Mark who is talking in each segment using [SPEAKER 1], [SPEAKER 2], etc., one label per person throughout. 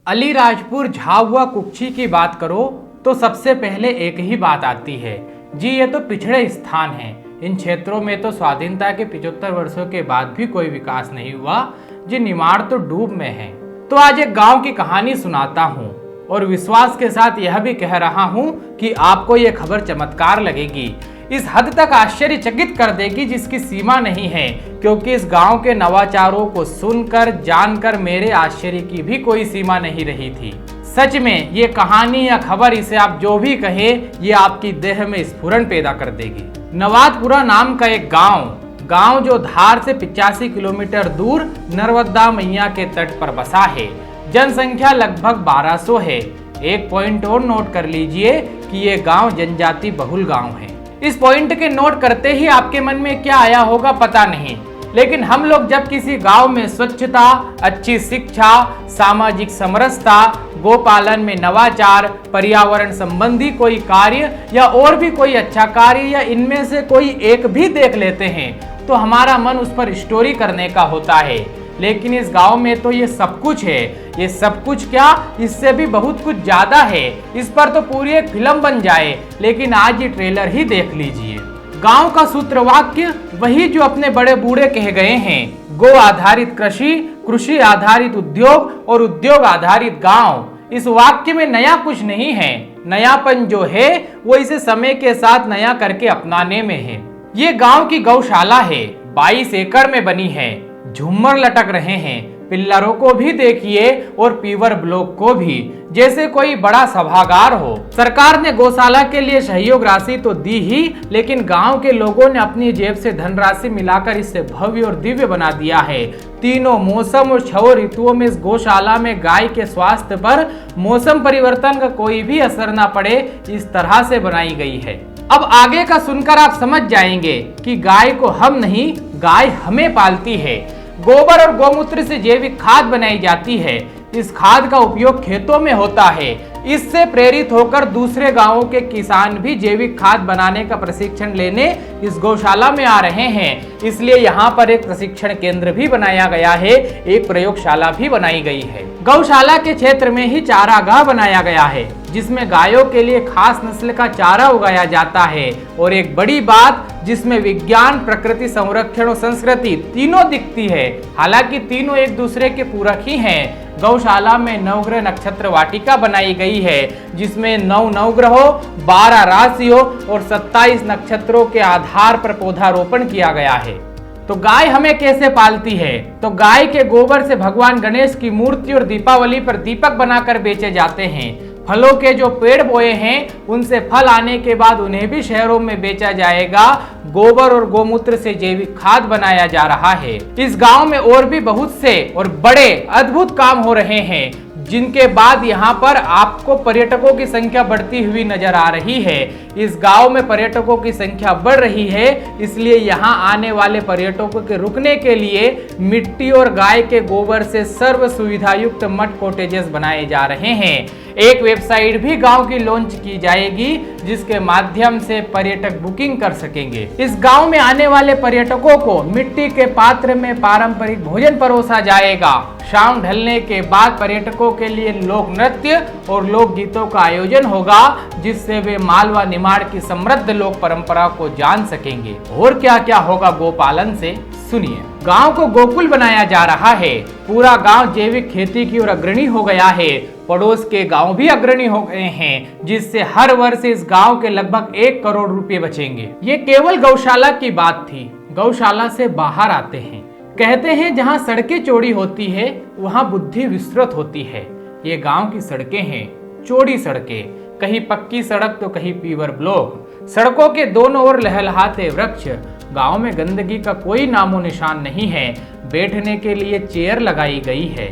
[SPEAKER 1] अलीराजपुर झाबुआ कुक्षी की बात करो तो सबसे पहले एक ही बात आती है जी, ये तो पिछड़े स्थान हैं। इन क्षेत्रों में तो स्वाधीनता के 75 वर्षों के बाद भी कोई विकास नहीं हुआ जी, निमाड़ तो डूब में है। तो आज एक गांव की कहानी सुनाता हूँ और विश्वास के साथ यह भी कह रहा हूँ कि आपको ये खबर चमत्कार लगेगी, इस हद तक आश्चर्यचकित कर देगी जिसकी सीमा नहीं है, क्योंकि इस गांव के नवाचारों को सुनकर जानकर मेरे आश्चर्य की भी कोई सीमा नहीं रही थी। सच में ये कहानी या खबर, इसे आप जो भी कहे, ये आपकी देह में स्फुरण पैदा कर देगी। नवादपुरा नाम का एक गांव जो धार से 85 किलोमीटर दूर नर्मदा मैया के तट पर बसा है। जनसंख्या लगभग 1200 है। एक पॉइंट और नोट कर लीजिए कि ये गांव जनजाति बहुल गांव है। इस पॉइंट के नोट करते ही आपके मन में क्या आया होगा पता नहीं, लेकिन हम लोग जब किसी गांव में स्वच्छता, अच्छी शिक्षा, सामाजिक समरसता, गोपालन में नवाचार, पर्यावरण संबंधी कोई कार्य या और भी कोई अच्छा कार्य या इनमें से कोई एक भी देख लेते हैं तो हमारा मन उस पर स्टोरी करने का होता है। लेकिन इस गांव में तो ये सब कुछ है। ये सब कुछ क्या, इससे भी बहुत कुछ ज्यादा है। इस पर तो पूरी एक फिल्म बन जाए, लेकिन आज ये ट्रेलर ही देख लीजिए। गांव का सूत्रवाक्य वही जो अपने बड़े बूढ़े कह गए हैं, गो आधारित कृषि, कृषि आधारित उद्योग और उद्योग आधारित गांव। इस वाक्य में नया कुछ नहीं है। नयापन जो है वो इसे समय के साथ नया करके अपनाने में है। ये गांव की गौशाला है, 22 एकड़ में बनी है। झूमर लटक रहे हैं, पिल्लरों को भी देखिए और पीवर ब्लॉक को भी, जैसे कोई बड़ा सभागार हो। सरकार ने गौशाला के लिए सहयोग राशि तो दी ही, लेकिन गांव के लोगों ने अपनी जेब से धनराशि मिलाकर इसे भव्य और दिव्य बना दिया है। तीनों मौसम और 6 ऋतुओं में इस गौशाला में गाय के स्वास्थ्य पर मौसम परिवर्तन का कोई भी असर न पड़े, इस तरह से बनाई गई है। अब आगे का सुनकर आप समझ जाएंगे कि गाय को हम नहीं, गाय हमें पालती है। गोबर और गौमूत्र से जैविक खाद बनाई जाती है। इस खाद का उपयोग खेतों में होता है। इससे प्रेरित होकर दूसरे गांवों के किसान भी जैविक खाद बनाने का प्रशिक्षण लेने इस गौशाला में आ रहे हैं। इसलिए यहाँ पर एक प्रशिक्षण केंद्र भी बनाया गया है, एक प्रयोगशाला भी बनाई गई है। गौशाला के क्षेत्र में ही चारागाह बनाया गया है, जिसमें गायों के लिए खास नस्ल का चारा उगाया जाता है। और एक बड़ी बात, जिसमें विज्ञान, प्रकृति संरक्षण और संस्कृति तीनों दिखती है। हालांकि तीनों एक दूसरे के पूरक ही हैं। गौशाला में नवग्रह नक्षत्र वाटिका बनाई गई है, जिसमें 9 नवग्रहों, 12 राशियों और 27 नक्षत्रों के आधार पर पौधारोपण किया गया है। तो गाय हमें कैसे पालती है? तो गाय के गोबर से भगवान गणेश की मूर्ति और दीपावली पर दीपक बनाकर बेचे जाते हैं। फलों के जो पेड़ बोए हैं, उनसे फल आने के बाद उन्हें भी शहरों में बेचा जाएगा। गोबर और गौमूत्र से जैविक खाद बनाया जा रहा है। इस गांव में और भी बहुत से और बड़े अद्भुत काम हो रहे हैं, जिनके बाद यहाँ पर आपको पर्यटकों की संख्या बढ़ती हुई नजर आ रही है। इस गांव में पर्यटकों की संख्या बढ़ रही है, इसलिए यहाँ आने वाले पर्यटकों के रुकने के लिए मिट्टी और गाय के गोबर से सर्व सुविधा युक्त मठ कॉटेजेस बनाए जा रहे हैं। एक वेबसाइट भी गांव की लॉन्च की जाएगी, जिसके माध्यम से पर्यटक बुकिंग कर सकेंगे। इस गांव में आने वाले पर्यटकों को मिट्टी के पात्र में पारंपरिक भोजन परोसा जाएगा। शाम ढलने के बाद पर्यटकों के लिए लोक नृत्य और लोक गीतों का आयोजन होगा, जिससे वे मालवा निमाड़ की समृद्ध लोक परंपरा को जान सकेंगे। और क्या क्या होगा गोपालन से, सुनिए। गांव को गोकुल बनाया जा रहा है। पूरा गांव जैविक खेती की ओर अग्रणी हो गया है। पड़ोस के गांव भी अग्रणी हो गए हैं, जिससे हर वर्ष इस गांव के लगभग 1 करोड़ रुपए बचेंगे। ये केवल गौशाला की बात थी। गौशाला से बाहर आते हैं। कहते हैं जहाँ सड़कें चौड़ी होती है, वहाँ बुद्धि विस्तृत होती है। ये गांव की सड़कें हैं, चौड़ी सड़कें, कहीं पक्की सड़क तो कहीं पीवर ब्लॉक। सड़कों के दोनों ओर लहलहाते वृक्ष। गांव में गंदगी का कोई नामो निशान नहीं है। बैठने के लिए चेयर लगाई गई है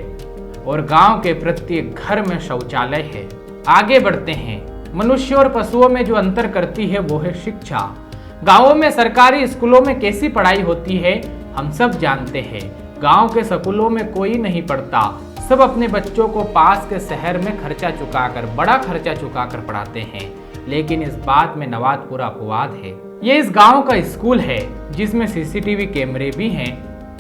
[SPEAKER 1] और गांव के प्रत्येक घर में शौचालय है। आगे बढ़ते हैं। मनुष्य और पशुओं में जो अंतर करती है वो है शिक्षा। गांवों में सरकारी स्कूलों में कैसी पढ़ाई होती है हम सब जानते हैं। गांव के स्कूलों में कोई नहीं पढ़ता। सब अपने बच्चों को पास के शहर में खर्चा चुकाकर, बड़ा खर्चा चुकाकर पढ़ाते हैं। लेकिन इस बात में नवादपुरा अपवाद है। ये इस गांव का स्कूल है, जिसमें सीसीटीवी कैमरे भी हैं,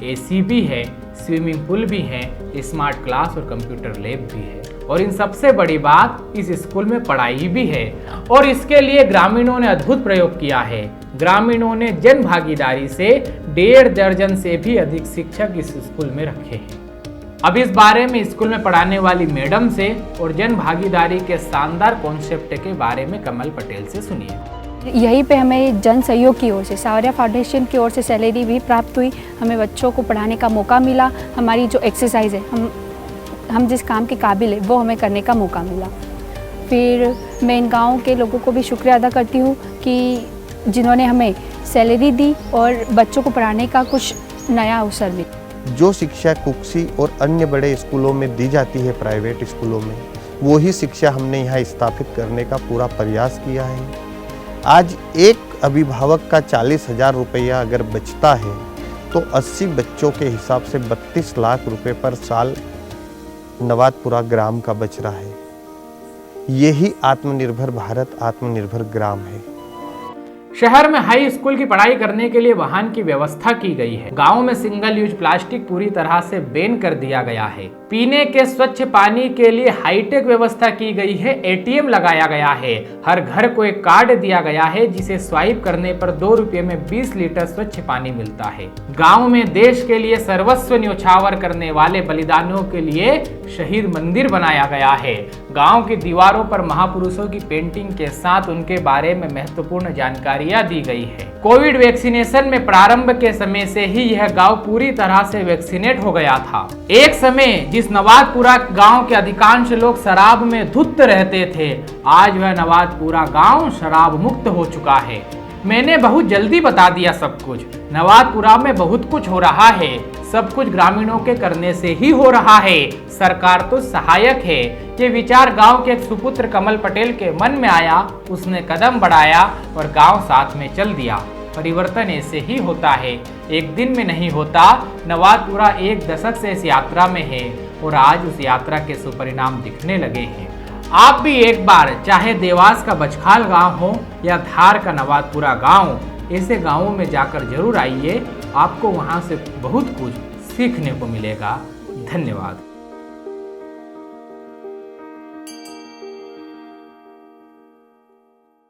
[SPEAKER 1] एसी भी है, स्विमिंग पूल भी है, स्मार्ट क्लास और कंप्यूटर लैब भी है। और इन सबसे बड़ी बात, इस स्कूल में पढ़ाई भी है और इसके लिए ग्रामीणों ने अद्भुत प्रयोग किया है। ग्रामीणों ने जन भागीदारी से 1.5 दर्जन से भी अधिक शिक्षक इस स्कूल में रखे हैं। अब इस बारे में स्कूल में पढ़ाने वाली मैडम से और जन भागीदारी के शानदार कॉन्सेप्ट के बारे में कमल पटेल से सुनिए।
[SPEAKER 2] यहीं पे हमें जन सहयोग की ओर से, शौर्य फाउंडेशन की ओर से सैलरी भी प्राप्त हुई। हमें बच्चों को पढ़ाने का मौका मिला। हमारी जो एक्सरसाइज है, हम जिस काम के काबिल है वो हमें करने का मौका मिला। फिर मैं इन गाँव के लोगों को भी शुक्रिया अदा करती हूँ कि जिन्होंने हमें सैलरी दी और बच्चों को पढ़ाने का कुछ नया अवसर मिला।
[SPEAKER 3] जो शिक्षा कुक्सी और अन्य बड़े स्कूलों में दी जाती है, प्राइवेट स्कूलों में, वो ही शिक्षा हमने यहाँ स्थापित करने का पूरा प्रयास किया है। आज एक अभिभावक का 40,000 रुपया अगर बचता है तो 80 बच्चों के हिसाब से 32 लाख रुपए पर साल नवादपुरा ग्राम का बच रहा है। यही आत्मनिर्भर भारत, आत्मनिर्भर ग्राम है।
[SPEAKER 1] शहर में हाई स्कूल की पढ़ाई करने के लिए वाहन की व्यवस्था की गई है। गांव में सिंगल यूज प्लास्टिक पूरी तरह से बैन कर दिया गया है। पीने के स्वच्छ पानी के लिए हाईटेक व्यवस्था की गई है। एटीएम लगाया गया है। हर घर को एक कार्ड दिया गया है जिसे स्वाइप करने पर 2 रुपये में 20 लीटर स्वच्छ पानी मिलता है। गाँव में देश के लिए सर्वस्व न्योछावर करने वाले बलिदानियों के लिए शहीद मंदिर बनाया गया है। गाँव की दीवारों पर महापुरुषों की पेंटिंग के साथ उनके बारे में महत्वपूर्ण जानकारियां दी गई है। कोविड वैक्सीनेशन में प्रारंभ के समय से ही यह गांव पूरी तरह से वैक्सीनेट हो गया था। एक समय जिस नवादपुरा गांव के अधिकांश लोग शराब में धुत रहते थे, आज वह नवादपुरा गांव शराब मुक्त हो चुका है। मैंने बहुत जल्दी बता दिया सब कुछ। नवादपुरा में बहुत कुछ हो रहा है। सब कुछ ग्रामीणों के करने से ही हो रहा है। सरकार तो सहायक है। ये विचार गांव के एक सुपुत्र कमल पटेल के मन में आया। उसने कदम बढ़ाया और गांव साथ में चल दिया। परिवर्तन ऐसे ही होता है, एक दिन में नहीं होता। नवादपुरा 1 दशक से इस यात्रा में है और आज उस यात्रा के सुपरिणाम दिखने लगे हैं। आप भी एक बार, चाहे देवास का बचखाल गांव हो या धार का नवादपुरा गांव, ऐसे गांवों में जाकर जरूर आइए। आपको वहां से बहुत कुछ सीखने को मिलेगा। धन्यवाद।